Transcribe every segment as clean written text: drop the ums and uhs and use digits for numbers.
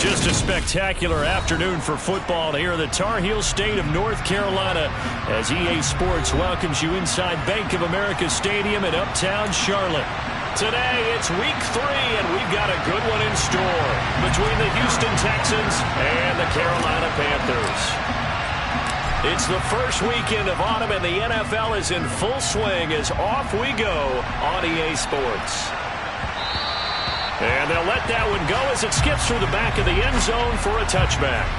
Just a spectacular afternoon for football here in the Tar Heel state of North Carolina as EA Sports welcomes you inside Bank of America Stadium in uptown Charlotte. Today, it's week 3, and we've got a good one in store between the Houston Texans and the Carolina Panthers. It's the first weekend of autumn, and the NFL is in full swing as off we go on EA Sports. And they'll let that one go as it skips through the back of the end zone for a touchback.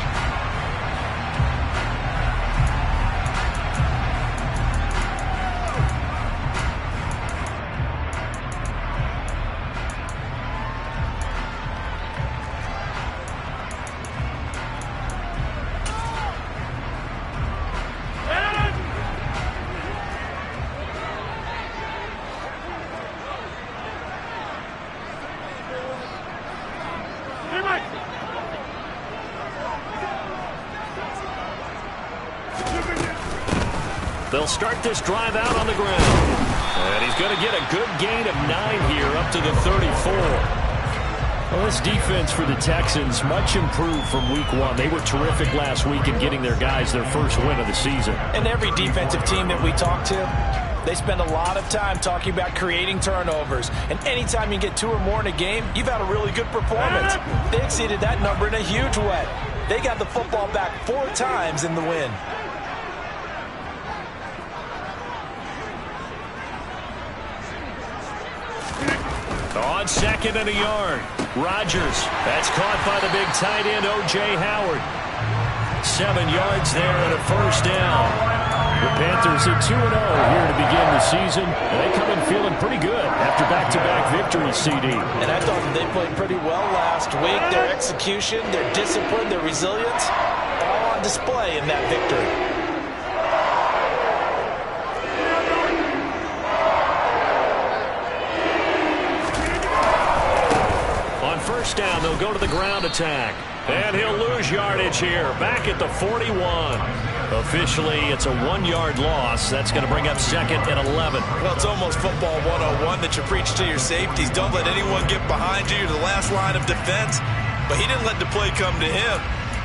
They'll start this drive out on the ground. And he's going to get a good gain of 9 here up to the 34. Well, this defense for the Texans much improved from week 1. They were terrific last week in getting their guys their first win of the season. And every defensive team that we talk to, they spend a lot of time talking about creating turnovers. And anytime you get 2 or more in a game, you've had a really good performance. They exceeded that number in a huge way. They got the football back 4 times in the win. On 2nd and a yard, Rodgers. That's caught by the big tight end, O.J. Howard. 7 yards there and a first down. The Panthers at 2-0 here to begin the season. And they come in feeling pretty good after back-to-back victories, CD. And I thought they played pretty well last week. Their execution, their discipline, their resilience, all on display in that victory. First down, they'll go to the ground attack. And he'll lose yardage here, back at the 41. Officially, it's a 1-yard loss. That's going to bring up 2nd and 11. Well, it's almost football 101 that you preach to your safeties. Don't let anyone get behind you. You're the last line of defense. But he didn't let the play come to him.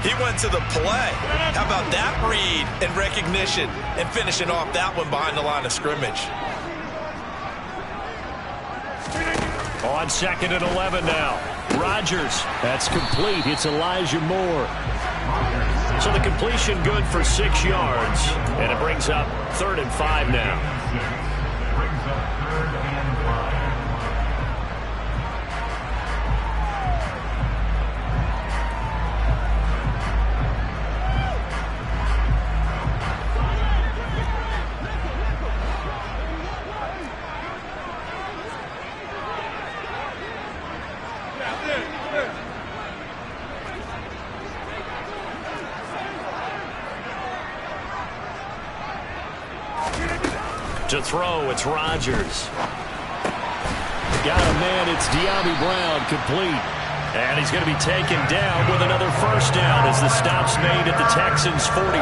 He went to the play. How about that read and recognition and finishing off that one behind the line of scrimmage? On 2nd and 11 now. Rodgers, that's complete. It's Elijah Moore. So the completion good for 6 yards. And it brings up 3rd and 5 now. To throw, it's Rodgers. Got a man, it's De'Ami Brown, complete. And he's going to be taken down with another first down as the stop's made at the Texans' 42.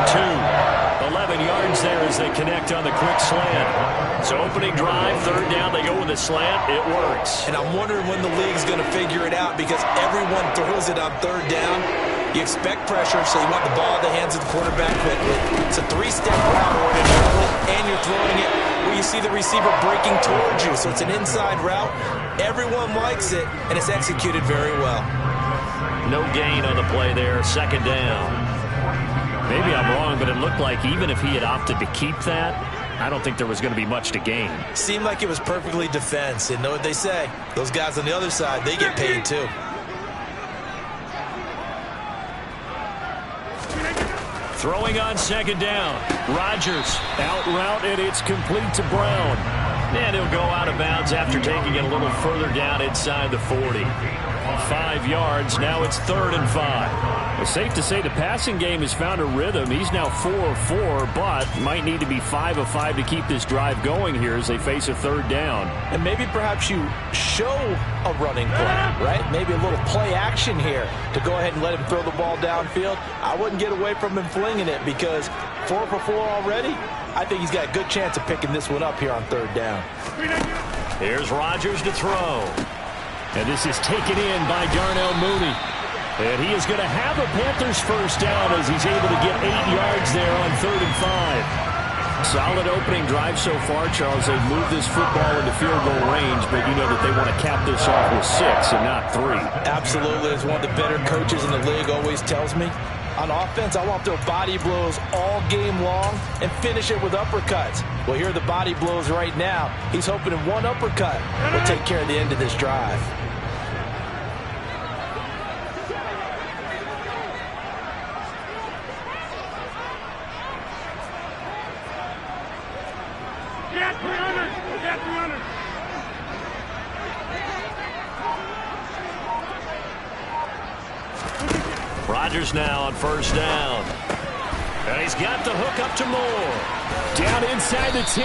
11 yards there as they connect on the quick slant. So opening drive, 3rd down, they go with a slant. It works. And I'm wondering when the league's going to figure it out because everyone throws it on 3rd down. You expect pressure, so you want the ball in the hands of the quarterback quickly. It's a 3-step route ordinarily, and you're throwing it where you see the receiver breaking towards you. So it's an inside route. Everyone likes it, and it's executed very well. No gain on the play there, 2nd down. Maybe I'm wrong, but it looked like even if he had opted to keep that, I don't think there was going to be much to gain. Seemed like it was perfectly defense. And know what they say? Those guys on the other side, they get paid too. Throwing on 2nd down. Rodgers out route, and it's complete to Brown. And he'll go out of bounds after taking it a little further down inside the 40. 5 yards. Now it's 3rd and 5. It's safe to say the passing game has found a rhythm. He's now 4 of 4, but might need to be 5 of 5 to keep this drive going here as they face a 3rd down. And maybe perhaps you show a running play, right? Maybe a little play action here to go ahead and let him throw the ball downfield. I wouldn't get away from him flinging it because 4 for 4 already. I think he's got a good chance of picking this one up here on 3rd down. Here's Rodgers to throw. And this is taken in by Darnell Mooney. And he is going to have the Panthers first down as he's able to get 8 yards there on 3rd and 5. Solid opening drive so far, Charles. They've moved this football into field goal range, but you know that they want to cap this off with 6 and not 3. Absolutely. As one of the better coaches in the league always tells me, on offense, I want to throw body blows all game long and finish it with uppercuts. Well, here are the body blows right now. He's hoping in one uppercut will take care of the end of this drive. Rodgers now on 1st down. And he's got the hook up to Moore. Down inside the 10.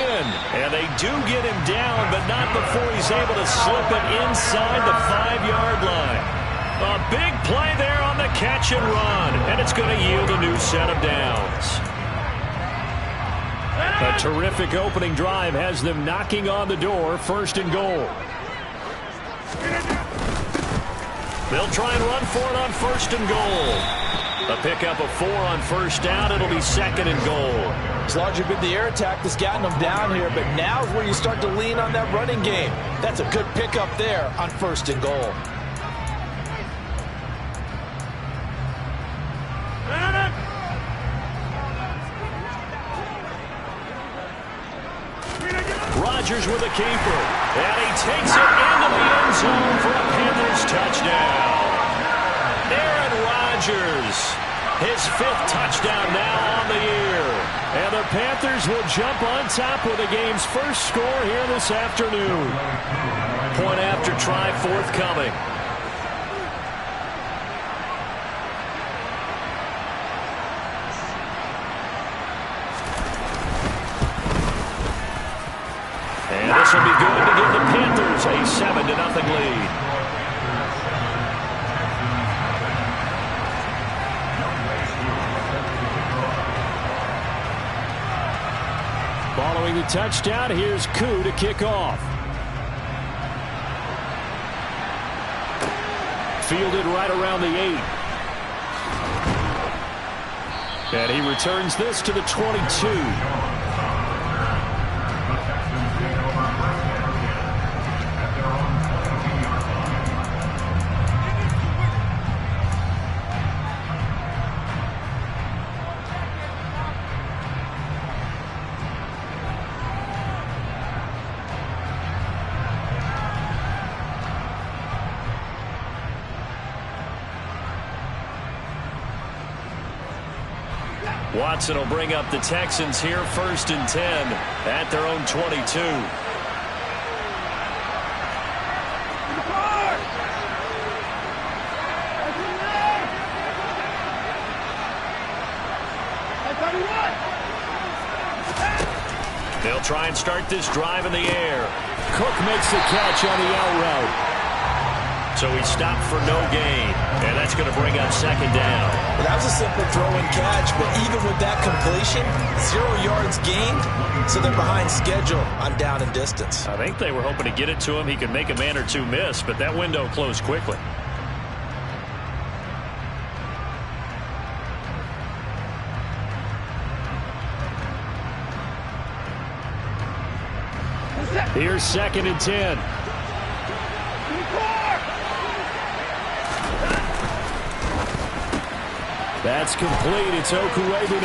And they do get him down, but not before he's able to slip it inside the 5-yard line. A big play there on the catch and run. And it's going to yield a new set of downs. A terrific opening drive has them knocking on the door. 1st and goal. They'll try and run for it on 1st and goal. A pickup of 4 on 1st down. It'll be 2nd and goal. It's largely been the air attack that's gotten them down here, but now is where you start to lean on that running game. That's a good pickup there on 1st and goal. Rodgers with a keeper. And he takes it into the end zone for a Panthers touchdown. Aaron Rodgers, his 5th touchdown now on the year. And the Panthers will jump on top with the game's first score here this afternoon. Point after try forthcoming. And this will be good to give the Panthers a 7-0 lead. Following the touchdown, here's HOU to kick off. Fielded right around the 8. And he returns this to the 22. Watson will bring up the Texans here 1st and 10 at their own 22. They'll try and start this drive in the air. Cook makes the catch on the out route. So he stopped for no gain, and that's going to bring up 2nd down. Well, that was a simple throw and catch, but even with that completion, 0 yards gained, so they're behind schedule on down and distance. I think they were hoping to get it to him. He could make a man or two miss, but that window closed quickly. Here's 2nd and 10. That's complete. It's HOU.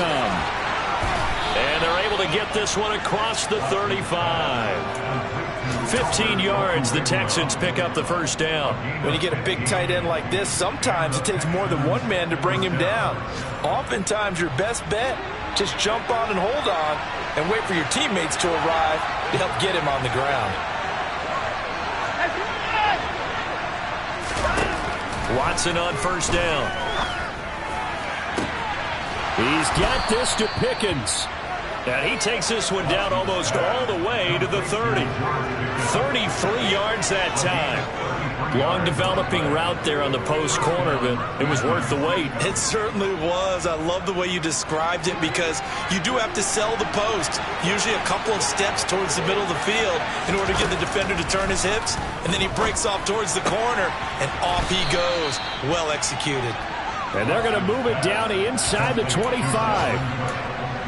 And they're able to get this one across the 35. 15 yards. The Texans pick up the 1st down. When you get a big tight end like this, sometimes it takes more than one man to bring him down. Oftentimes, your best bet, just jump on and hold on and wait for your teammates to arrive to help get him on the ground. Watson on 1st down. He's got this to Pickens. And he takes this one down almost all the way to the 30. 33 yards that time. Long developing route there on the post corner, but it was worth the wait. It certainly was. I love the way you described it because you do have to sell the post. Usually a couple of steps towards the middle of the field in order to get the defender to turn his hips. And then he breaks off towards the corner, and off he goes. Well executed. And they're going to move it down to inside the 25.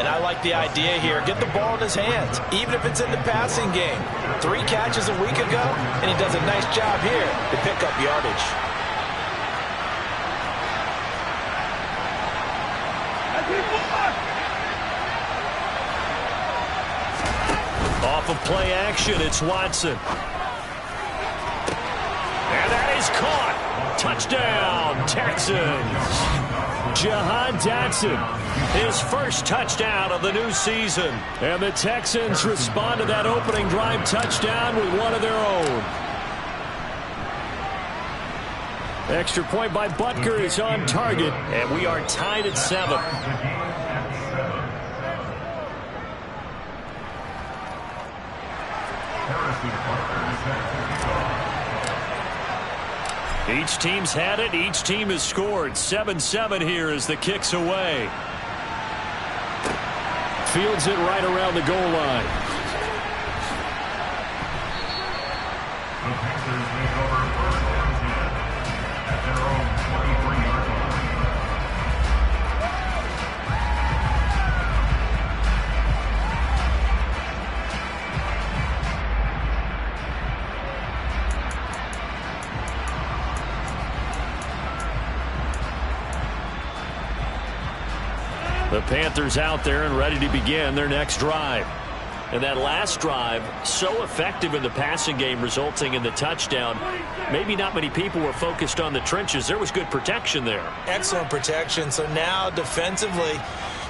And I like the idea here. Get the ball in his hands, even if it's in the passing game. 3 catches a week ago, and he does a nice job here to pick up yardage. Off of play action, it's Watson. And that is caught. Touchdown, Texans. Jahan Dotson, his first touchdown of the new season. And the Texans respond to that opening drive touchdown with one of their own. Extra point by Butker is on target, and we are tied at 7. Each team's had it. Each team has scored. 7-7 here as the kick's away. Fields it right around the goal line. The Panthers make over first down at their own 23-yard line. The Panthers out there and ready to begin their next drive. And that last drive, so effective in the passing game, resulting in the touchdown. Maybe not many people were focused on the trenches. There was good protection there. Excellent protection. So now defensively,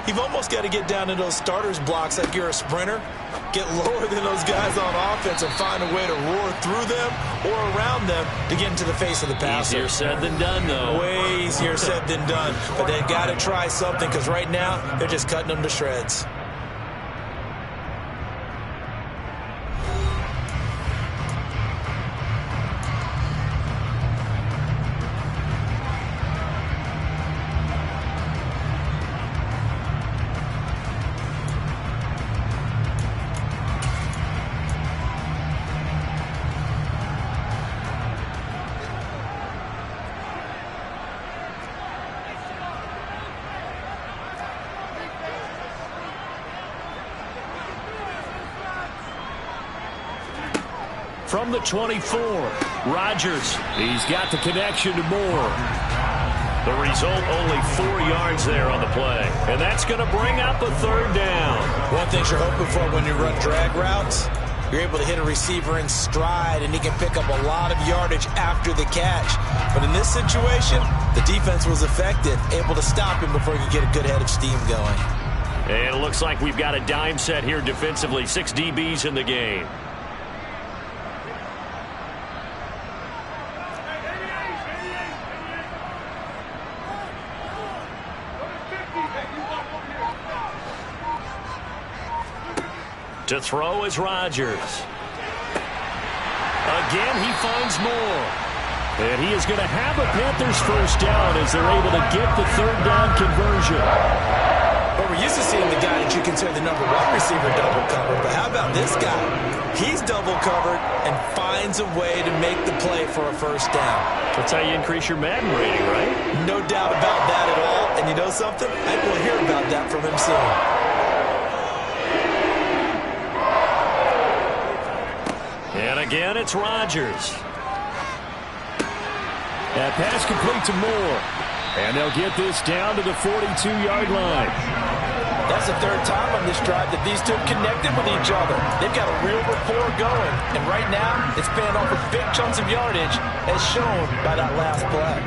you've almost got to get down to those starters blocks like you're a sprinter. Get lower than those guys on offense and find a way to roar through them or around them to get into the face of the passer. Easier said than done, though. Way easier said than done. But they've got to try something because right now they're just cutting them to shreds. From the 24, Rodgers. He's got the connection to Moore. The result, only 4 yards there on the play. And that's going to bring up a third down. One thing you're hoping for when you run drag routes, you're able to hit a receiver in stride, and he can pick up a lot of yardage after the catch. But in this situation, the defense was effective, able to stop him before he could get a good head of steam going. And it looks like we've got a dime set here defensively. 6 DBs in the game. To throw is Rodgers. Again, he finds Moore. And he is going to have a Panthers first down as they're able to get the third down conversion. Well, we're used to seeing the guy that you consider the number 1 receiver double covered. But how about this guy? He's double covered and finds a way to make the play for a first down. That's how you increase your Madden rating, right? No doubt about that at all. And you know something? I think we'll hear about that from him soon. And again, it's Rodgers. That pass complete to Moore. And they'll get this down to the 42-yard line. That's the third time on this drive that these two connected with each other. They've got a real rapport going. And right now, it's paying off with big chunks of yardage, as shown by that last play.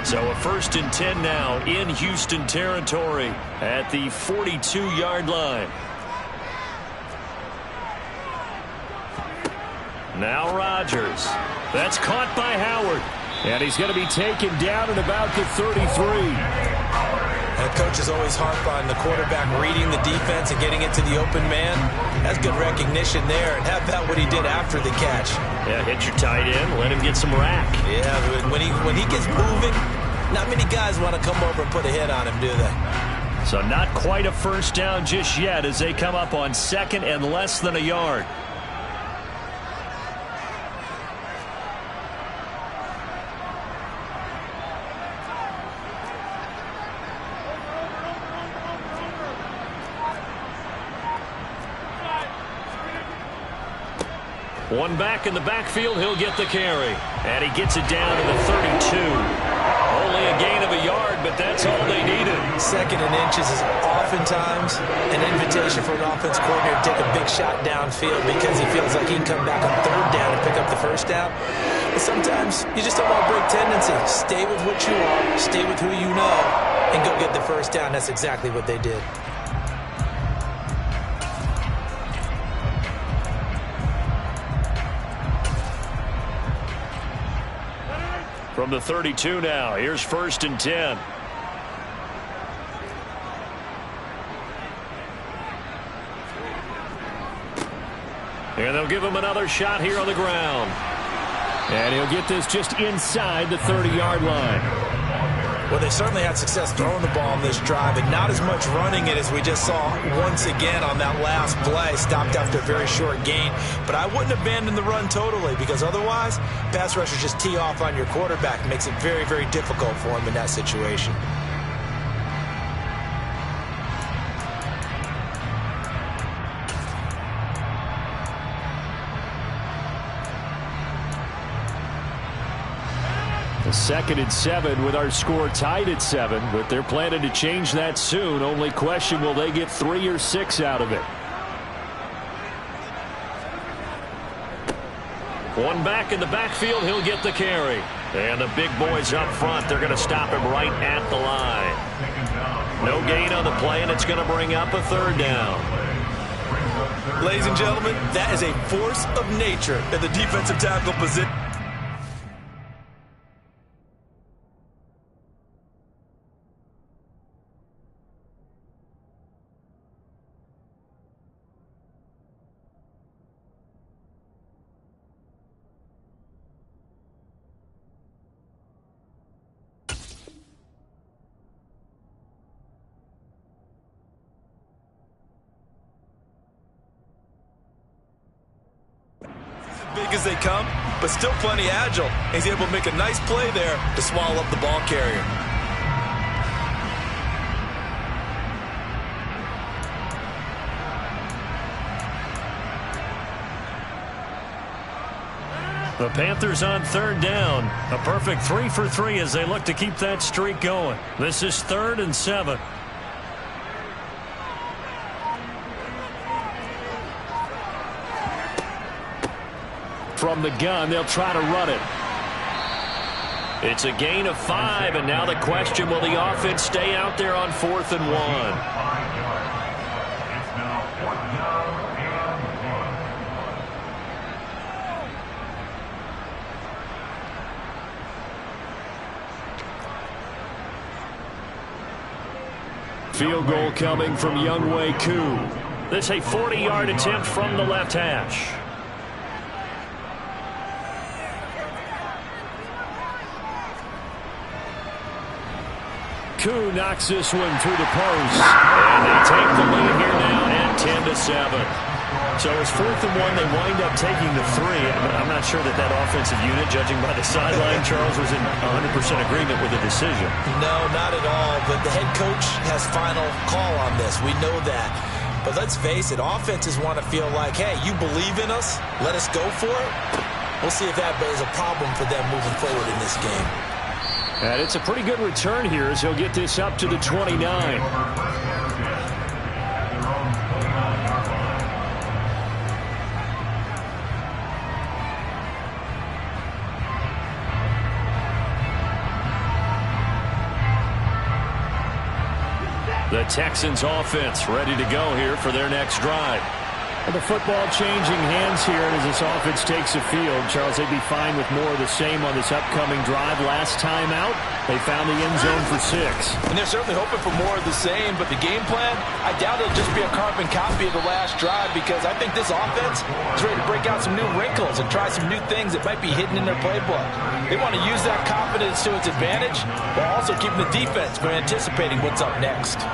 So a 1st and 10 now in Houston territory at the 42-yard line. Now Rodgers. That's caught by Howard. And he's going to be taken down at about the 33. As Coaches always harp on the quarterback reading the defense and getting it to the open man. That's good recognition there. And how about what he did after the catch? Yeah, hit your tight end, let him get some rack. Yeah, when he gets moving, not many guys want to come over and put a hit on him, do they? So not quite a first down just yet as they come up on second and less than a yard. One back in the backfield, he'll get the carry. And he gets it down to the 32. Only a gain of a yard, but that's all they needed. Second and inches is oftentimes an invitation for an offense coordinator to take a big shot downfield because he feels like he can come back on third down and pick up the first down. But sometimes you just don't want to break tendency. Stay with what you are, stay with who you know, and go get the first down. That's exactly what they did. From the 32 now, here's 1st and 10. And they'll give him another shot here on the ground. And he'll get this just inside the 30-yard line. Well, they certainly had success throwing the ball on this drive, and not as much running it as we just saw once again on that last play. Stopped after a very short gain. But I wouldn't abandon the run totally, because otherwise, pass rushers just tee off on your quarterback. Makes it very, very difficult for him in that situation. The 2nd and 7 with our score tied at 7, but they're planning to change that soon. Only question, will they get 3 or 6 out of it? One back in the backfield, he'll get the carry. And the big boys up front, they're going to stop him right at the line. No gain on the play, and it's going to bring up a 3rd down. Ladies and gentlemen, that is a force of nature in the defensive tackle position. Big as they come, but still plenty agile. He's able to make a nice play there to swallow up the ball carrier. The Panthers on 3rd down. A perfect 3 for 3 as they look to keep that streak going. This is 3rd and 7. From the gun, they'll try to run it. It's a gain of 5, and now the question, will the offense stay out there on 4th and 1? 5 yards. It's now 4th down and 1. Field goal coming from Younghoe Koo. This a 40-yard attempt from the left hash. Koo knocks this one through the post. And they take the lead here now at 10-7. So it's 4th and 1. They wind up taking the 3. I'm not sure that offensive unit, judging by the sideline, Charles, was in 100% agreement with the decision. No, not at all. But the head coach has final call on this. We know that. But let's face it, offenses want to feel like, hey, you believe in us, let us go for it. We'll see if that is a problem for them moving forward in this game. And it's a pretty good return here as he'll get this up to the 29. The Texans offense ready to go here for their next drive. Well, the football changing hands here, and as this offense takes the field, Charles, they'd be fine with more of the same on this upcoming drive. Last time out, they found the end zone for 6. And they're certainly hoping for more of the same, but the game plan, I doubt it'll just be a carbon copy of the last drive, because I think this offense is ready to break out some new wrinkles and try some new things that might be hidden in their playbook. They want to use that confidence to its advantage while also keeping the defense from anticipating what's up next.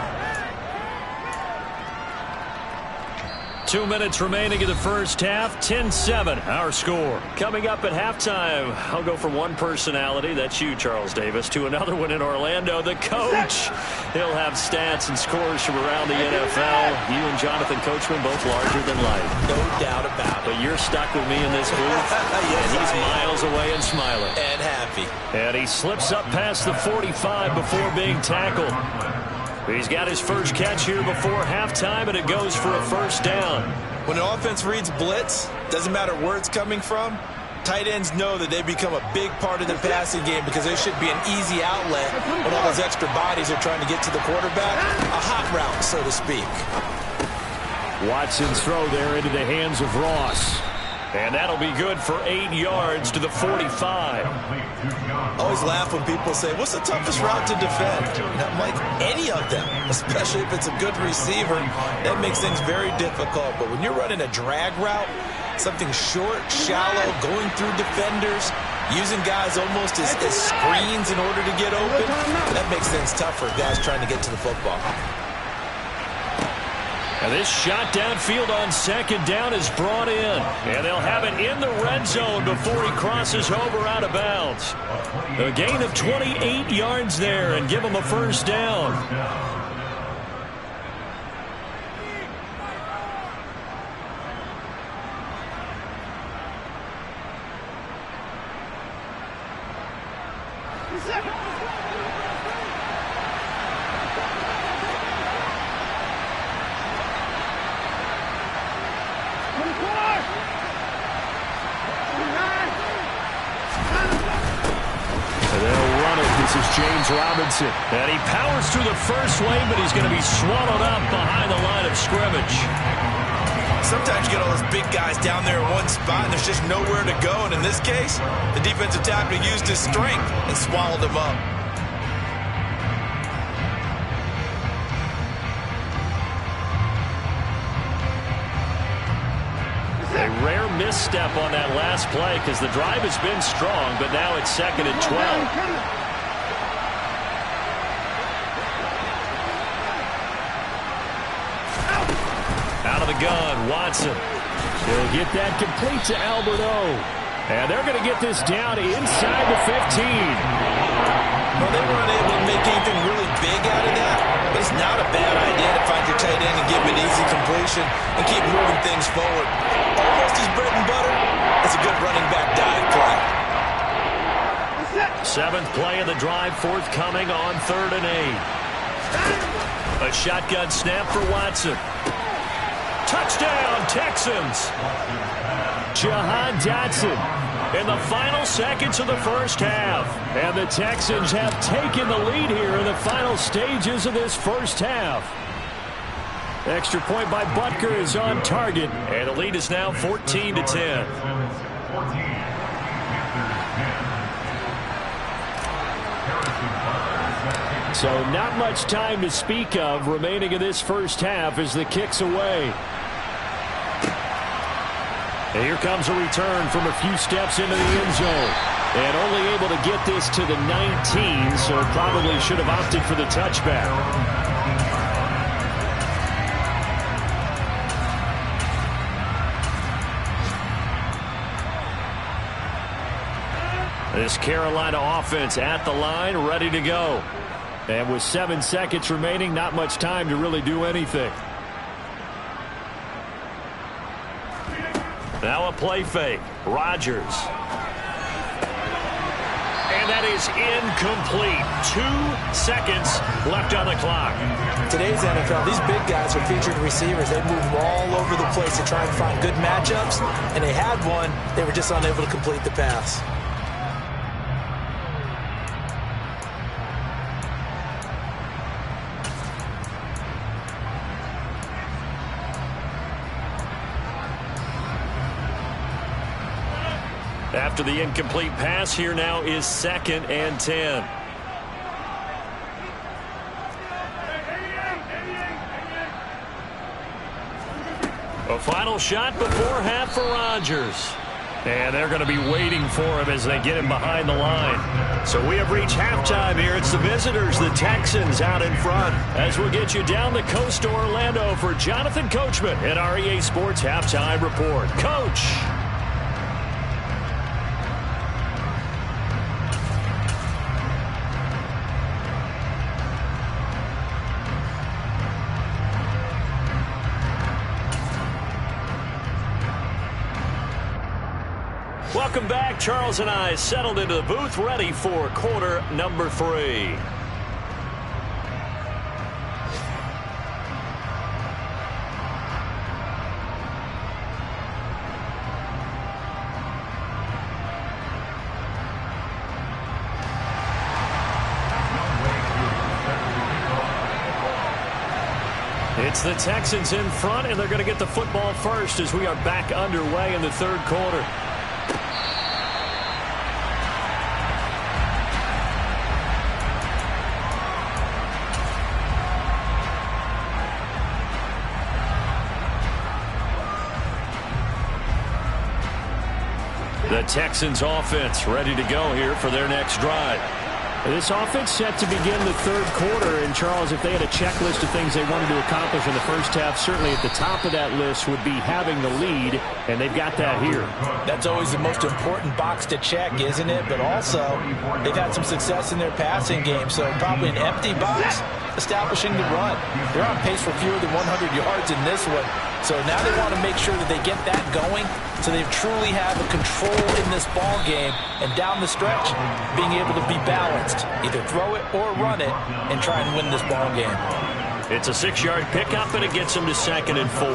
2 minutes remaining in the first half. 10-7, our score. Coming up at halftime, I'll go from one personality, that's you, Charles Davis, to another one in Orlando, the coach. He'll have stats and scores from around the NFL. You and Jonathan Coachman both larger than life. No doubt about it. But you're stuck with me in this booth. Yes, and he's miles away and smiling. And happy. And he slips up past the 45 before being tackled. He's got his first catch here before halftime, and it goes for a first down. When an offense reads blitz, doesn't matter where it's coming from, tight ends know that they become a big part of the passing game because there should be an easy outlet when all those extra bodies are trying to get to the quarterback. A hot route, so to speak. Watson's throw there into the hands of Ross. And that'll be good for 8 yards to the 45. I always laugh when people say, what's the toughest route to defend? And I'm like, any of them, especially if it's a good receiver. That makes things very difficult. But when you're running a drag route, something short, shallow, going through defenders, using guys almost as screens in order to get open, that makes things tough for guys trying to get to the football. And this shot downfield on second down is brought in. And they'll have it in the red zone before he crosses over out of bounds. A gain of 28 yards there and give him a first down. Robinson. And he powers through the first lane, but he's going to be swallowed up behind the line of scrimmage. Sometimes you get all those big guys down there in one spot, and there's just nowhere to go. And in this case, the defensive tackle used his strength and swallowed him up. A rare misstep on that last play because the drive has been strong, but now it's 2nd and 12. Out of the gun, Watson. He'll get that complete to Alberto. And they're going to get this down inside the 15. Well, they weren't able to make anything really big out of that, but it's not a bad idea to find your tight end and give him an easy completion and keep moving things forward. Almost his bread and butter. It's a good running back dive play. 7th play of the drive forthcoming on 3rd and 8. A shotgun snap for Watson. Touchdown, Texans. Jahan Dotson In the final seconds of the first half. And the Texans have taken the lead here in the final stages of this first half. Extra point by Butker is on target. And the lead is now 14-10. So not much time to speak of remaining in this first half as the kick's away. And here comes a return from a few steps into the end zone. And only able to get this to the 19, so probably should have opted for the touchback. This Carolina offense at the line, ready to go. And with 7 seconds remaining, not much time to really do anything. Now a play fake. Rodgers. And that is incomplete. 2 seconds left on the clock. Today's NFL, these big guys are featured receivers. They move all over the place to try and find good matchups. And they had one. They were just unable to complete the pass. After the incomplete pass, here now is 2nd and 10. A final shot before half for Rodgers. And they're going to be waiting for him as they get him behind the line. So we have reached halftime here. It's the visitors, the Texans, out in front. As we'll get you down the coast to Orlando for Jonathan Coachman at our EA Sports Halftime Report. Coach. Welcome back. Charles and I settled into the booth, ready for quarter number 3. It's the Texans in front, and they're going to get the football first as we are back underway in the 3rd quarter. The Texans offense ready to go here for their next drive. This offense set to begin the 3rd quarter. And, Charles, if they had a checklist of things they wanted to accomplish in the first half, certainly at the top of that list would be having the lead, and they've got that here. That's always the most important box to check, isn't it? But also, they've had some success in their passing game, so probably an empty box establishing the run. They're on pace for fewer than 100 yards in this one. So now they want to make sure that they get that going so they truly have a control in this ball game, and down the stretch, being able to be balanced. Either throw it or run it and try and win this ball game. It's a 6-yard pickup, and it gets them to 2nd and 4.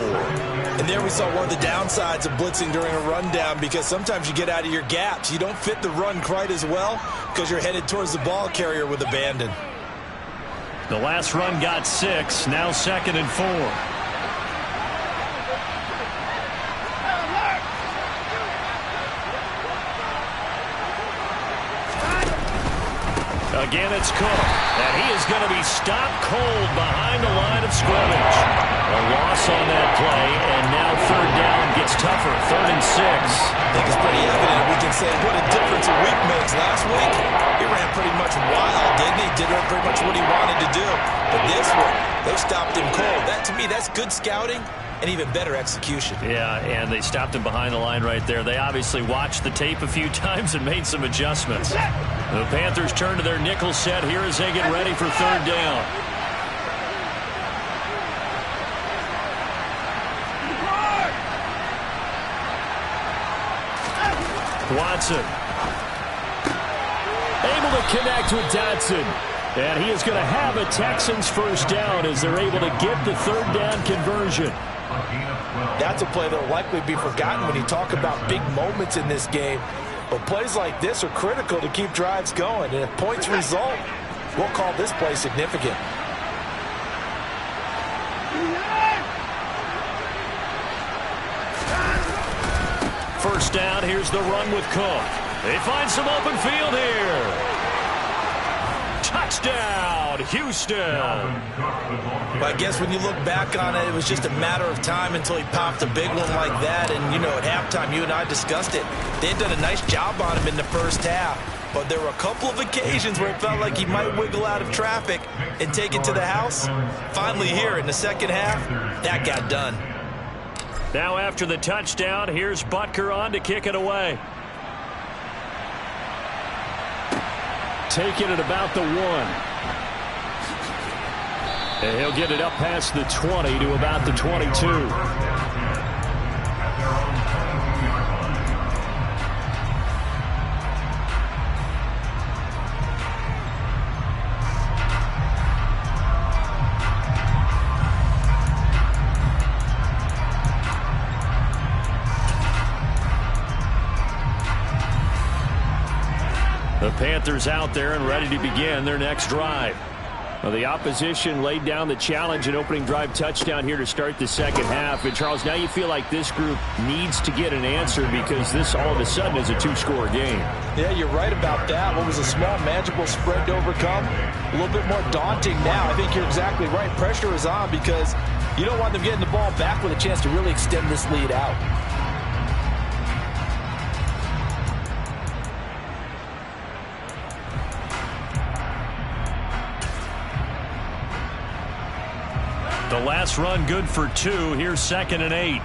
And there we saw one of the downsides of blitzing during a rundown, because sometimes you get out of your gaps. You don't fit the run quite as well because you're headed towards the ball carrier with abandon. The last run got 6, now 2nd and 4. Again, it's Cook, and he is going to be stopped cold behind the line of scrimmage. A loss on that play, and now 3rd down gets tougher, 3rd and 6. I think it's pretty evident. We can say what a difference a week makes. Last week, he ran pretty much wild, didn't he? Did pretty much what he wanted to do. But this one, they stopped him cold. That, to me, that's good scouting and even better execution. Yeah, and they stopped him behind the line right there. They obviously watched the tape a few times and made some adjustments. The Panthers turn to their nickel set here as they get ready for 3rd down. Watson. Able to connect with Dotson. And he is going to have a Texans 1st down as they're able to get the 3rd down conversion. That's a play that will likely be forgotten when you talk about big moments in this game. But plays like this are critical to keep drives going. And if points result, we'll call this play significant. First down, here's the run with Cook. They find some open field here. Touchdown, Houston. Well, I guess when you look back on it, it was just a matter of time until he popped a big one like that. And, you know, at halftime, you and I discussed it. They had done a nice job on him in the first half. But there were a couple of occasions where it felt like he might wiggle out of traffic and take it to the house. Finally here in the second half, that got done. Now after the touchdown, here's Butker on to kick it away. Take it at about the 1. And he'll get it up past the 20 to about the 22. The Panthers out there and ready to begin their next drive. Well, the opposition laid down the challenge and opening drive touchdown here to start the second half. And, Charles, now you feel like this group needs to get an answer because this all of a sudden is a two-score game. Yeah, you're right about that. What was a small, manageable spread to overcome, a little bit more daunting now. I think you're exactly right. Pressure is on because you don't want them getting the ball back with a chance to really extend this lead out. The last run good for 2. Here's 2nd and 8.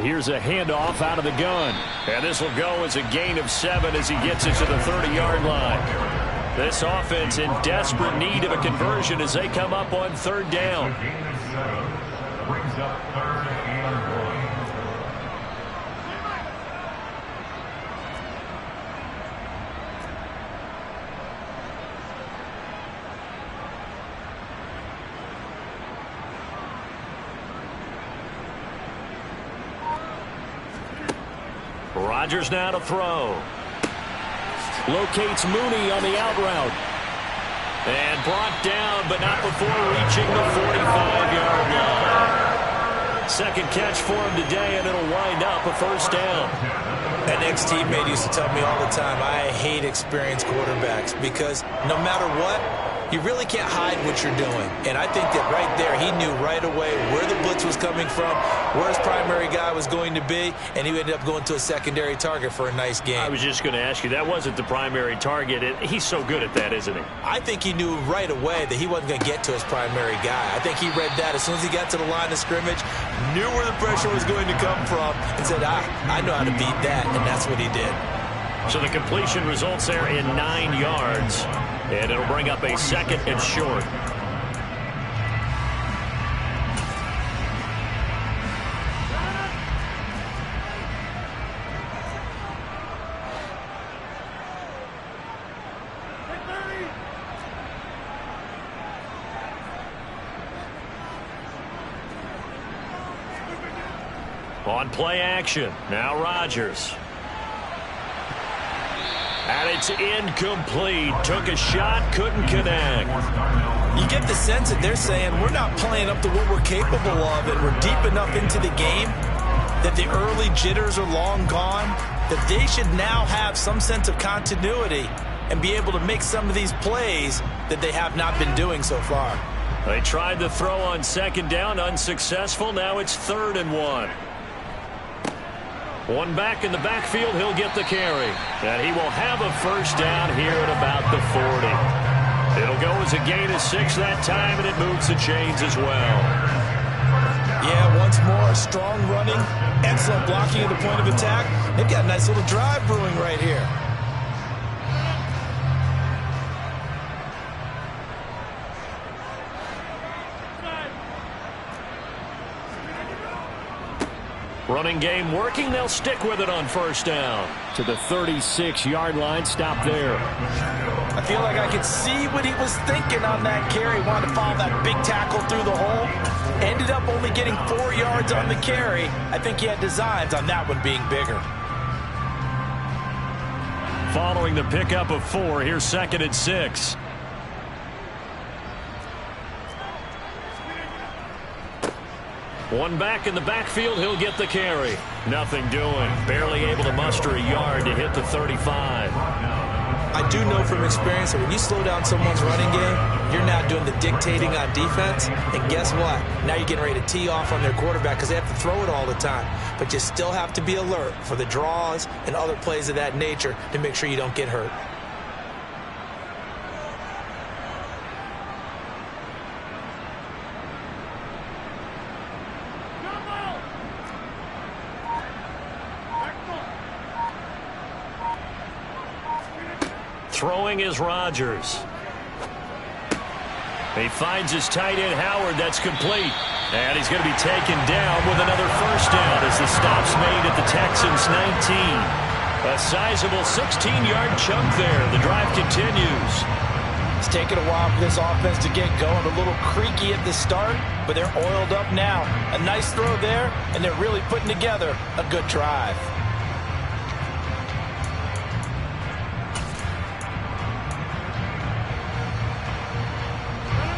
Here's a handoff out of the gun. And this will go as a gain of 7 as he gets it to the 30-yard line. This offense in desperate need of a conversion as they come up on 3rd down. Gain of 7 brings up 3rd and 1. Rodgers now to throw. Locates Mooney on the out route. And brought down, but not before reaching the 45-yard line. Second catch for him today, and it'll wind up a 1st down. An ex-teammate used to tell me all the time, I hate experienced quarterbacks because no matter what, you really can't hide what you're doing. And I think that right there, he knew right away where the blitz was coming from, where his primary guy was going to be, and he ended up going to a secondary target for a nice game. I was just going to ask you, that wasn't the primary target. He's so good at that, isn't he? I think he knew right away that he wasn't going to get to his primary guy. I think he read that as soon as he got to the line of scrimmage, knew where the pressure was going to come from, and said, I know how to beat that, and that's what he did. So the completion results there in 9 yards. And it'll bring up a 2nd and short. On play action, now Rodgers. And it's incomplete. Took a shot, couldn't connect. You get the sense that they're saying we're not playing up to what we're capable of, and we're deep enough into the game that the early jitters are long gone, that they should now have some sense of continuity and be able to make some of these plays that they have not been doing so far. They tried the throw on 2nd down, unsuccessful. Now it's 3rd and 1. One back in the backfield, he'll get the carry. And he will have a 1st down here at about the 40. It'll go as a gain of 6 that time, and it moves the chains as well. Yeah, once more, strong running, excellent blocking at the point of attack. They've got a nice little drive brewing right here. Running game working. They'll stick with it on 1st down. To the 36-yard line. Stop there. I feel like I could see what he was thinking on that carry. Wanted to follow that big tackle through the hole. Ended up only getting 4 yards on the carry. I think he had designs on that one being bigger. Following the pickup of 4, here's 2nd and 6. One back in the backfield, he'll get the carry. Nothing doing. Barely able to muster a yard to hit the 35. I do know from experience that when you slow down someone's running game, you're now doing the dictating on defense. And guess what? Now you're getting ready to tee off on their quarterback because they have to throw it all the time. But you still have to be alert for the draws and other plays of that nature to make sure you don't get hurt. Throwing is Rodgers. He finds his tight end Howard. That's complete. And he's going to be taken down with another 1st down as the stop's made at the Texans' 19. A sizable 16-yard chunk there. The drive continues. It's taken a while for this offense to get going. A little creaky at the start, but they're oiled up now. A nice throw there, and they're really putting together a good drive.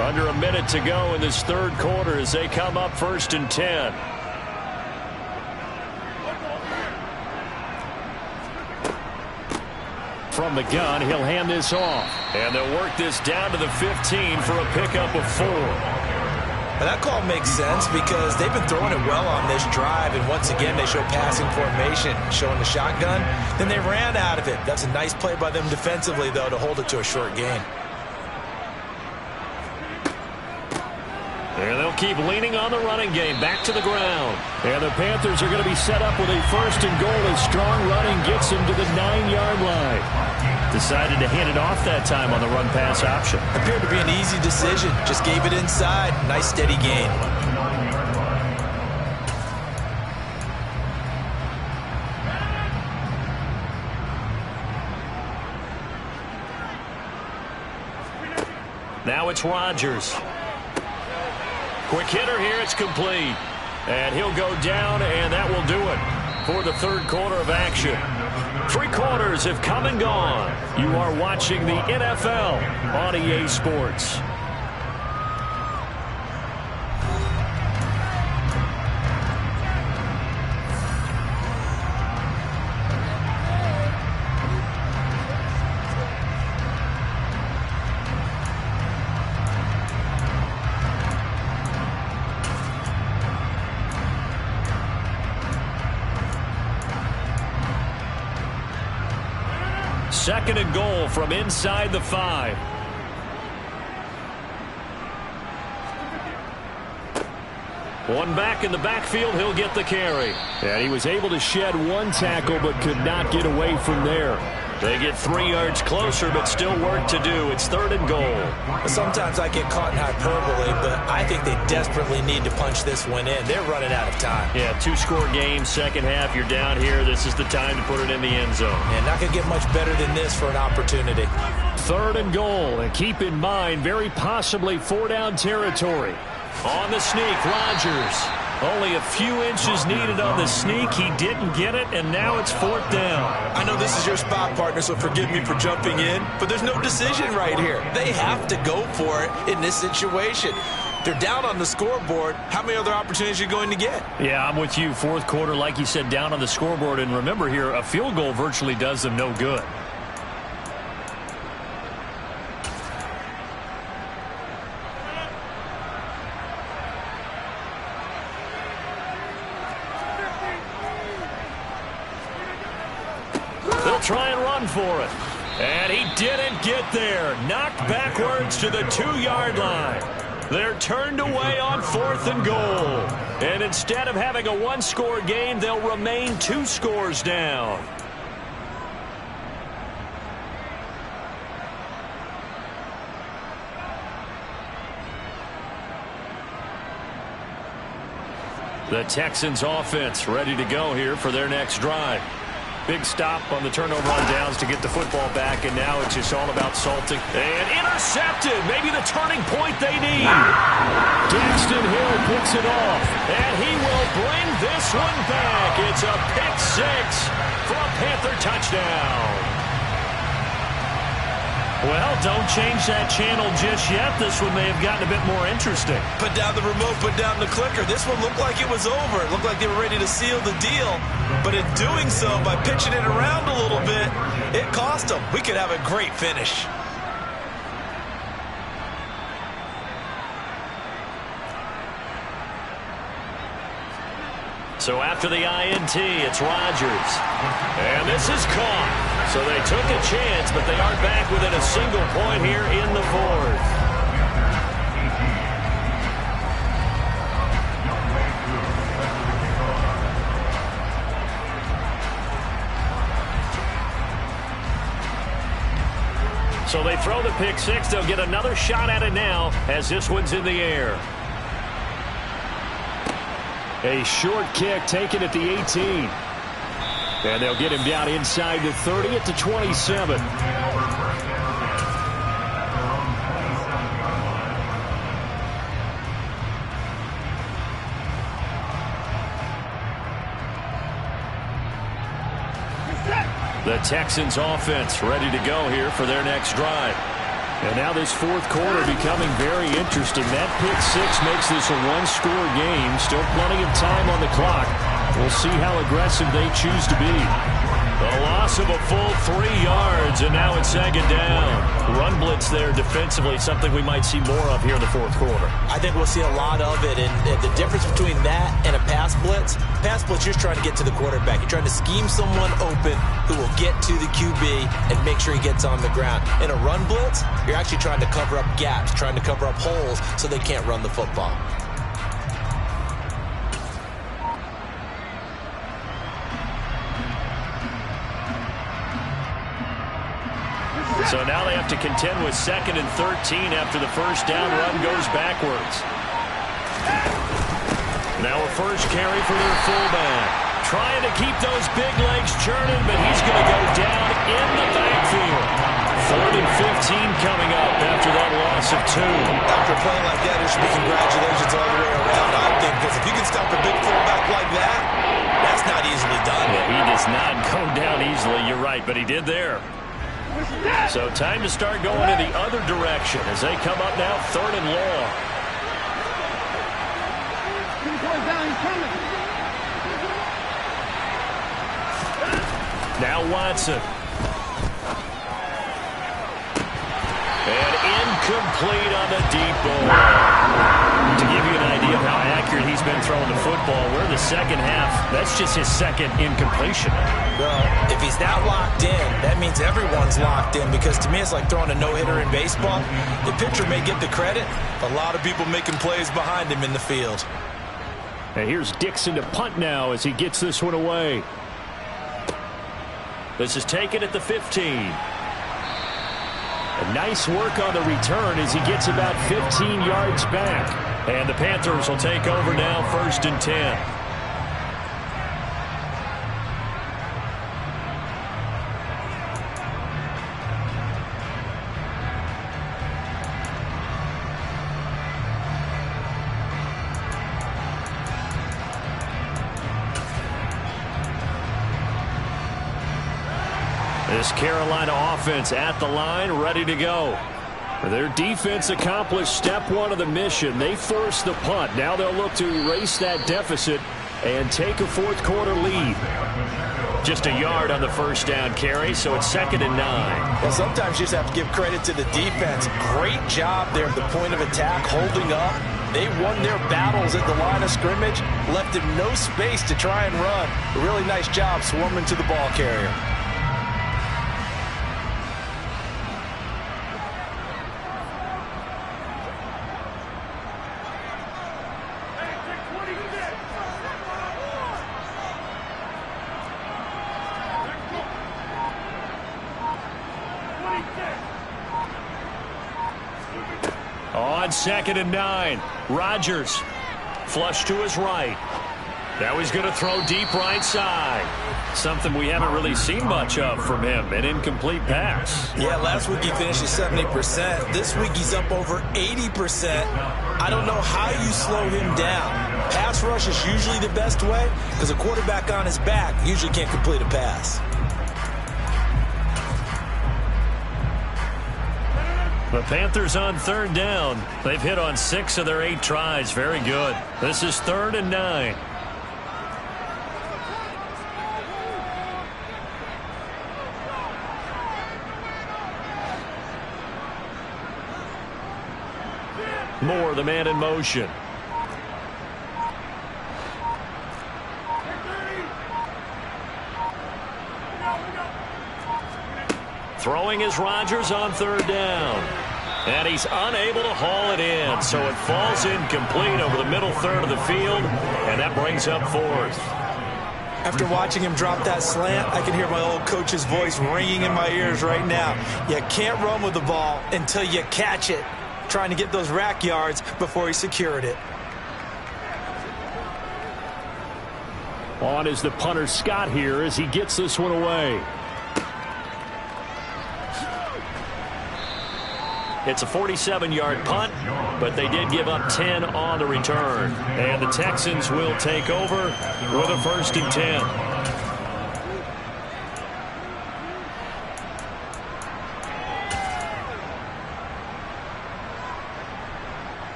Under a minute to go in this third quarter as they come up 1st and 10. From the gun, he'll hand this off. And they'll work this down to the 15 for a pickup of 4. And that call makes sense because they've been throwing it well on this drive, and once again they show passing formation, showing the shotgun. Then they ran out of it. That's a nice play by them defensively, though, to hold it to a short gain. And they'll keep leaning on the running game. Back to the ground. And the Panthers are going to be set up with a 1st and goal as strong running gets them to the 9-yard line. Decided to hand it off that time on the run-pass option. Appeared to be an easy decision. Just gave it inside. Nice steady gain. Now it's Rodgers. Quick hitter here. It's complete. And he'll go down, and that will do it for the third quarter of action. 3 quarters have come and gone. You are watching the NFL on EA Sports. Second and goal from inside the 5. One back in the backfield, he'll get the carry. And he was able to shed 1 tackle but could not get away from there. They get 3 yards closer but still work to do. It's 3rd and goal. Sometimes I get caught in hyperbole, but I think they desperately need to punch this one in. They're running out of time. Yeah, 2-score game, second half, you're down here. This is the time to put it in the end zone. And not going to get much better than this for an opportunity. 3rd and goal, and keep in mind, very possibly 4-down territory. On the sneak, Rodgers. Only a few inches needed on the sneak. He didn't get it, and now it's 4th down. I know this is your spot, partner, so forgive me for jumping in, but there's no decision right here. They have to go for it in this situation. They're down on the scoreboard. How many other opportunities are you going to get? Yeah, I'm with you. 4th quarter, like you said, down on the scoreboard. And remember here, a field goal virtually does them no good. They'll try and run for it. And he didn't get there. Knocked backwards to the 2-yard line. They're turned away on 4th and goal. And instead of having a 1-score game, they'll remain 2 scores down. The Texans offense ready to go here for their next drive. Big stop on the turnover on downs to get the football back, and now it's just all about salting. And intercepted, maybe the turning point they need. Daxton Hill picks it off, and he will bring this one back. It's a pick 6 for a Panther touchdown. Well, don't change that channel just yet. This one may have gotten a bit more interesting. Put down the remote, put down the clicker. This one looked like it was over. It looked like they were ready to seal the deal. But in doing so, by pitching it around a little bit, it cost them. We could have a great finish. So after the INT, it's Rodgers. And this is caught. So they took a chance, but they aren't back within a single point here in the 4th. So they throw the pick 6. They'll get another shot at it now as this one's in the air. A short kick taken at the 18. And they'll get him down inside the 30 at the 27. The Texans offense ready to go here for their next drive. And now this fourth quarter becoming very interesting. That pick six makes this a one-score game. Still plenty of time on the clock. We'll see how aggressive they choose to be. A loss of a full 3 yards, and now it's second down. Run blitz there defensively, something we might see more of here in the fourth quarter. I think we'll see a lot of it, and the difference between that and a pass blitz, you're trying to get to the quarterback. You're trying to scheme someone open who will get to the QB and make sure he gets on the ground. In a run blitz, you're actually trying to cover up gaps, trying to cover up holes so they can't run the football. So now they have to contend with 2nd and 13 after the first down run goes backwards. Now a first carry for their fullback. Trying to keep those big legs churning, but he's going to go down in the backfield. 3rd and 15 coming up after that loss of 2. After a play like that, there should be congratulations all the way around, I think, because if you can stop a big fullback like that, that's not easily done. Yeah, he does not go down easily, you're right, but he did there. So time to start going in the other direction as they come up now 3rd and long. Now Watson. And incomplete on the deep ball. To give you an idea of how accurate he's been throwing the football, we're in the second half. That's just his second incompletion. Well, if he's not locked in, that means everyone's locked in, because to me it's like throwing a no-hitter in baseball. The pitcher may get the credit, a lot of people making plays behind him in the field. And here's Dixon to punt now as he gets this one away. This is taken at the 15. A nice work on the return as he gets about 15 yards back. And the Panthers will take over now 1st and 10. This Carolina offense at the line, ready to go. Their defense accomplished step 1 of the mission. They forced the punt. Now they'll look to erase that deficit and take a fourth quarter lead. Just a yard on the first down carry, so it's 2nd and 9. Well, sometimes you just have to give credit to the defense. Great job there at the point of attack, holding up. They won their battles at the line of scrimmage, left him no space to try and run. A really nice job swarming to the ball carrier. On 2nd and 9, Rodgers flush to his right. Now he's going to throw deep right side. Something we haven't really seen much of from him, an incomplete pass. Yeah, last week he finished at 70%. This week he's up over 80%. I don't know how you slow him down. Pass rush is usually the best way, because a quarterback on his back usually can't complete a pass. The Panthers on 3rd down. They've hit on 6 of their 8 tries. Very good. This is 3rd and 9. Moore, the man in motion. Throwing is Rodgers on 3rd down. And he's unable to haul it in, so it falls incomplete over the middle third of the field, and that brings up 4th. After watching him drop that slant, I can hear my old coach's voice ringing in my ears right now. You can't run with the ball until you catch it. Trying to get those rack yards before he secured it. On is the punter Scott here as he gets this one away. It's a 47-yard punt, but they did give up 10 on the return. And the Texans will take over with a 1st and 10.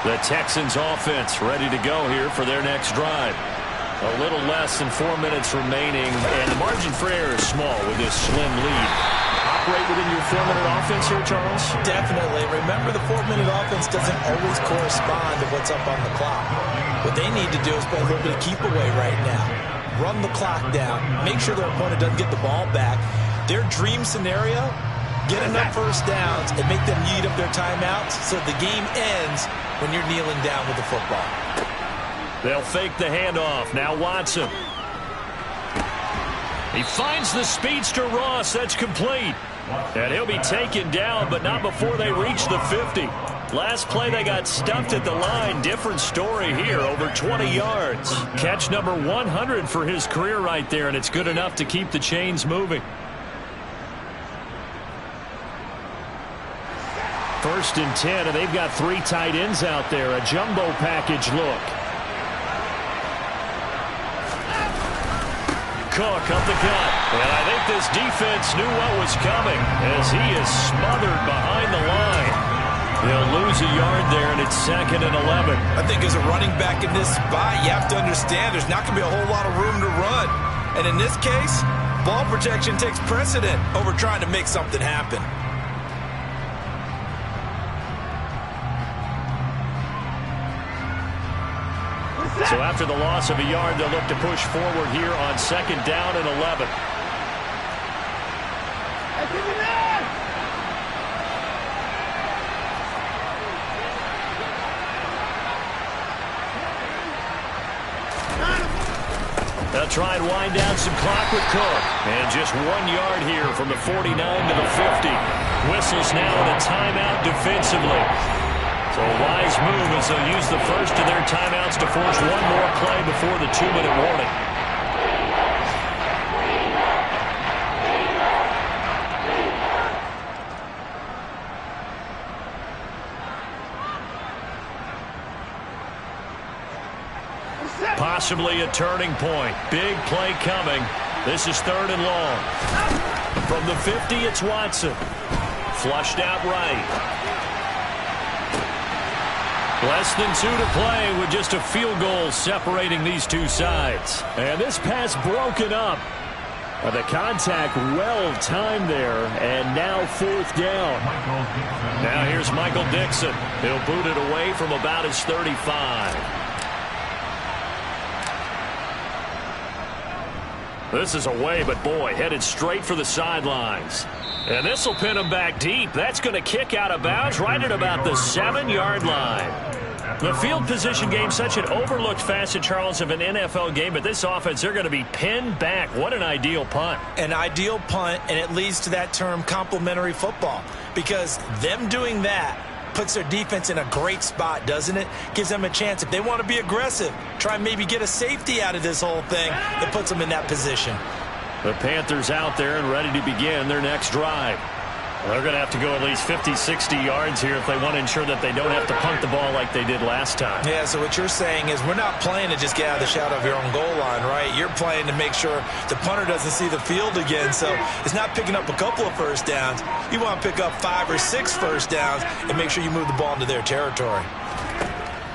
The Texans offense ready to go here for their next drive. A little less than 4 minutes remaining, and the margin for error is small with this slim lead. Operate within your 4-minute offense here, Charles? Definitely. Remember, the 4-minute offense doesn't always correspond to what's up on the clock. What they need to do is play a little bit of keep away right now. Run the clock down. Make sure their opponent doesn't get the ball back. Their dream scenario, get enough first downs and make them eat up their timeouts so the game ends when you're kneeling down with the football. They'll fake the handoff. Now Watson. He finds the speedster Ross. That's complete. And he'll be taken down, but not before they reach the 50. Last play, they got stuffed at the line. Different story here, over 20 yards. Catch number 100 for his career right there, and it's good enough to keep the chains moving. First and 10, and they've got 3 tight ends out there. A jumbo package look. Cook up the gut. And I think this defense knew what was coming as he is smothered behind the line. They'll lose a yard there, and it's 2nd and 11. I think as a running back in this spot, you have to understand there's not going to be a whole lot of room to run. And in this case, ball protection takes precedent over trying to make something happen. So after the loss of a yard, they'll look to push forward here on 2nd down and 11. They'll try and wind down some clock with Cook. And just 1 yard here from the 49 to the 50. Whistles now and a timeout defensively. So a wise move as they'll use the first of their timeouts to force one more play before the 2-minute warning. Possibly a turning point. Big play coming. This is 3rd and long. From the 50, it's Watson. Flushed out right. Less than 2 to play with just a field goal separating these two sides. And this pass broken up. The contact well timed there, and now 4th down. Now here's Michael Dixon. He'll boot it away from about his 35. This is away, but boy, headed straight for the sidelines. And this will pin him back deep. That's going to kick out of bounds right at about the 7-yard line. The field position game, such an overlooked facet, Charles, of an NFL game. But this offense, they're going to be pinned back. What an ideal punt. An ideal punt, and it leads to that term complementary football. Because them doing that puts their defense in a great spot, doesn't it? Gives them a chance. If they want to be aggressive, try and maybe get a safety out of this whole thing, it puts them in that position. The Panthers out there and ready to begin their next drive. They're going to have to go at least 50, 60 yards here if they want to ensure that they don't have to punt the ball like they did last time. Yeah, so what you're saying is we're not playing to just get out of the shadow of your own goal line, right? You're playing to make sure the punter doesn't see the field again. So it's not picking up a couple of first downs. You want to pick up 5 or 6 first downs and make sure you move the ball into their territory.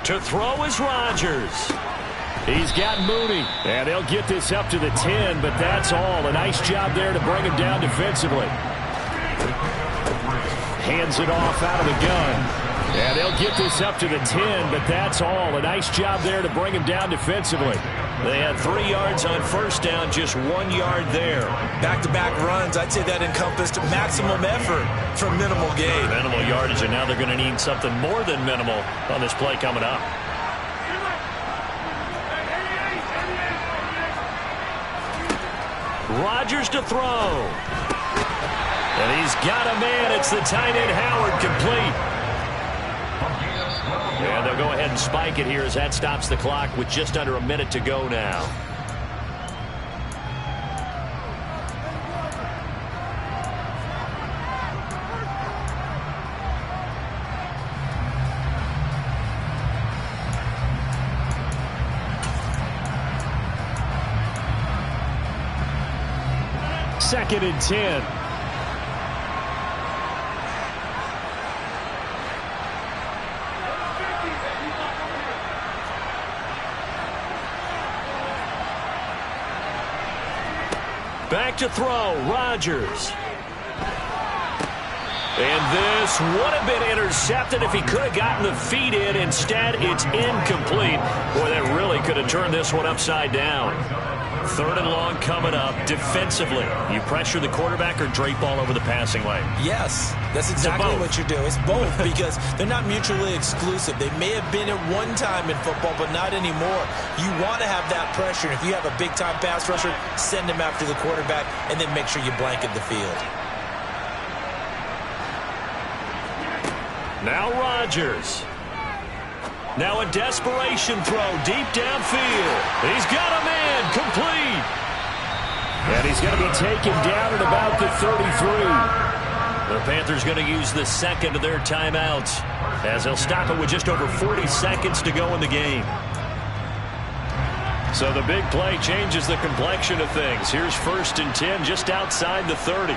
To throw is Rodgers. He's got Mooney, and they'll get this up to the 10, but that's all. A nice job there to bring him down defensively. Hands it off out of the gun. And they'll get this up to the 10, but that's all. A nice job there to bring him down defensively. They had 3 yards on first down, just 1 yard there. Back-to-back runs, I'd say that encompassed maximum effort for minimal gain. Minimal yardage, and now they're going to need something more than minimal on this play coming up. Rodgers to throw. And he's got a man. It's the tight end Howard, complete. And they'll go ahead and spike it here as that stops the clock with just under a minute to go now. Second and 10. Back to throw, Rodgers. And this would have been intercepted if he could have gotten the feet in. Instead, it's incomplete. Boy, that really could have turned this one upside down. 3rd and long coming up. Defensively, you pressure the quarterback or drape all over the passing lane? Yes, that's exactly what you're doing. It's both because they're not mutually exclusive. They may have been at one time in football, but not anymore. You want to have that pressure. If you have a big-time pass rusher, send him after the quarterback, and then make sure you blanket the field. Now Rodgers. Now a desperation throw deep downfield. He's got a man complete. And he's going to be taken down at about the 33. The Panthers going to use the second of their timeouts as they'll stop it with just over 40 seconds to go in the game. So the big play changes the complexion of things. Here's 1st and 10 just outside the 30.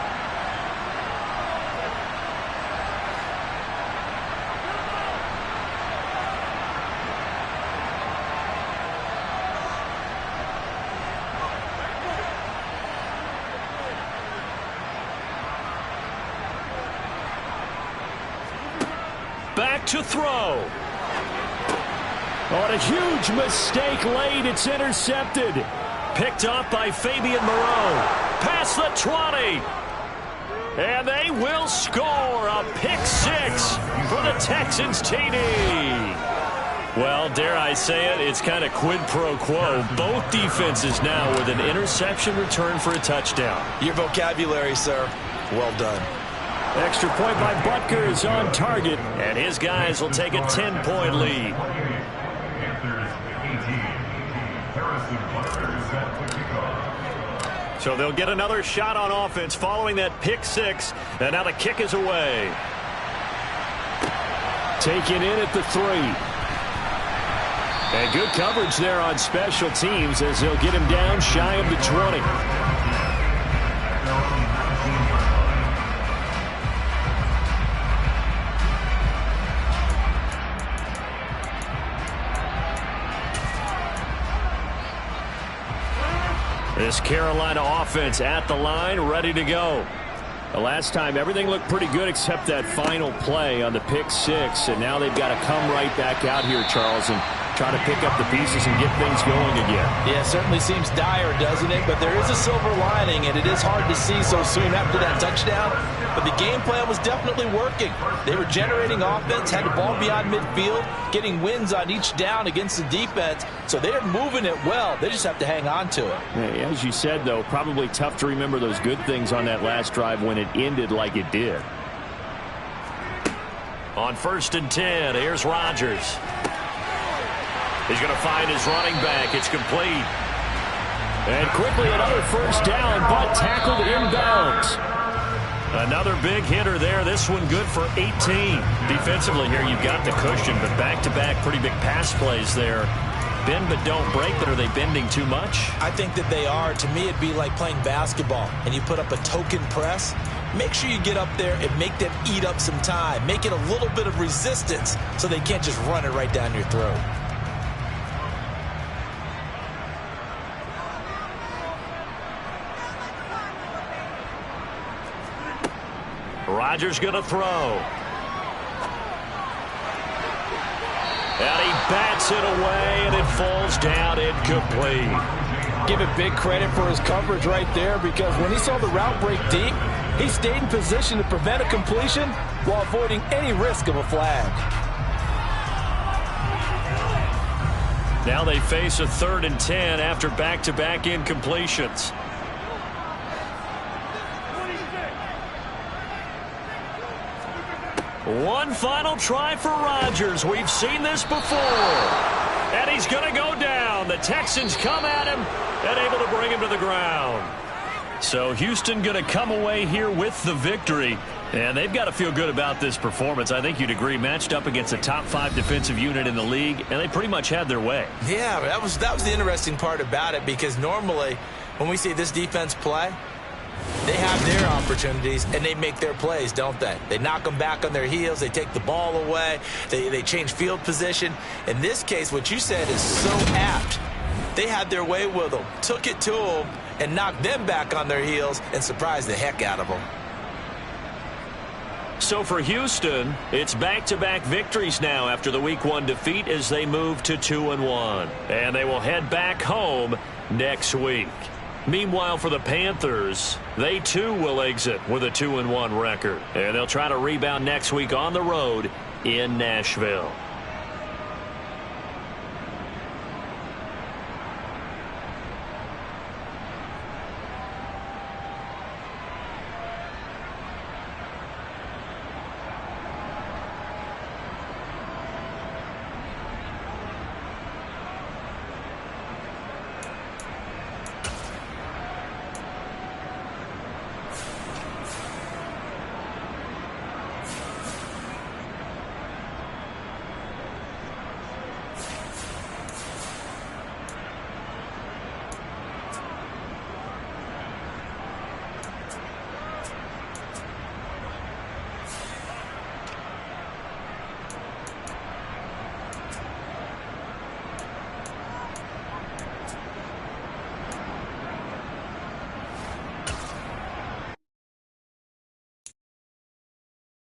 Back to throw. On a huge mistake late, it's intercepted. Picked up by Fabian Moreau. Past the 20. And they will score a pick 6 for the Texans TD. Well, dare I say it, it's kind of quid pro quo. Both defenses now with an interception return for a touchdown. Your vocabulary, sir. Well done. Extra point by Butker is on target, and his guys will take a 10-point lead. So they'll get another shot on offense following that pick 6, and now the kick is away. Taken in at the 3. And good coverage there on special teams as they'll get him down shy of the 20. This Carolina offense at the line, ready to go. The last time, everything looked pretty good except that final play on the pick 6. And now they've got to come right back out here, Charles, and try to pick up the pieces and get things going again. Yeah, it certainly seems dire, doesn't it? But there is a silver lining, and it is hard to see so soon after that touchdown. But the game plan was definitely working. They were generating offense, had the ball beyond midfield, getting wins on each down against the defense. So they're moving it well. They just have to hang on to it. Yeah, as you said, though, probably tough to remember those good things on that last drive when it ended like it did. On 1st and 10, here's Rodgers. He's going to find his running back. It's complete. And quickly another 1st down, but tackled inbounds. Another big hitter there. This one good for 18. Defensively here, you've got the cushion, but back-to-back pretty big pass plays there. Bend but don't break, but are they bending too much? I think that they are. To me, it'd be like playing basketball, and you put up a token press. Make sure you get up there and make them eat up some time. Make it a little bit of resistance so they can't just run it right down your throat. Rodgers going to throw. And he bats it away, and it falls down incomplete. Give it big credit for his coverage right there, because when he saw the route break deep, he stayed in position to prevent a completion while avoiding any risk of a flag. Now they face a 3rd and 10 after back-to-back incompletions. One final try for Rodgers. We've seen this before. And he's going to go down. The Texans come at him and able to bring him to the ground. So Houston going to come away here with the victory. And they've got to feel good about this performance. I think you'd agree, matched up against a top 5 defensive unit in the league, and they pretty much had their way. Yeah, that was the interesting part about it, because normally when we see this defense play, they have their opportunities, and they make their plays, don't they? They knock them back on their heels. They take the ball away. They change field position. In this case, what you said is so apt. They had their way with them, took it to them, and knock them back on their heels and surprise the heck out of them. So for Houston, it's back-to-back victories now after the Week 1 defeat as they move to 2-1. And they will head back home next week. Meanwhile, for the Panthers, they too will exit with a 2-1 record. And they'll try to rebound next week on the road in Nashville.